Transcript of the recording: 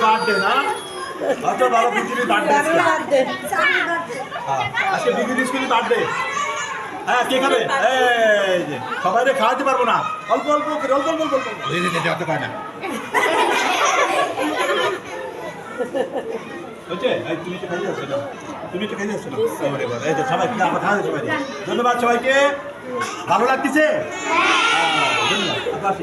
birthday না আচ্ছা ভালো বিকিনি বার্থডে আজকে বিকিনি স্কুলে বার্থডে হ্যাঁ কে খাবে এই যে সবাই খাওয়াতে পারবো না অল্প অল্প করে অল্প অল্প অল্প অত খায় না বুঝছে তুমি একটু খাইয়ে যাচ্ছ না তুমি একটু খাইয়ে যাচ্ছ না এই তো সবাই আমরা খাওয়া সবাই ধন্যবাদ সবাইকে ভালো লাগতেছে ধন্যবাদ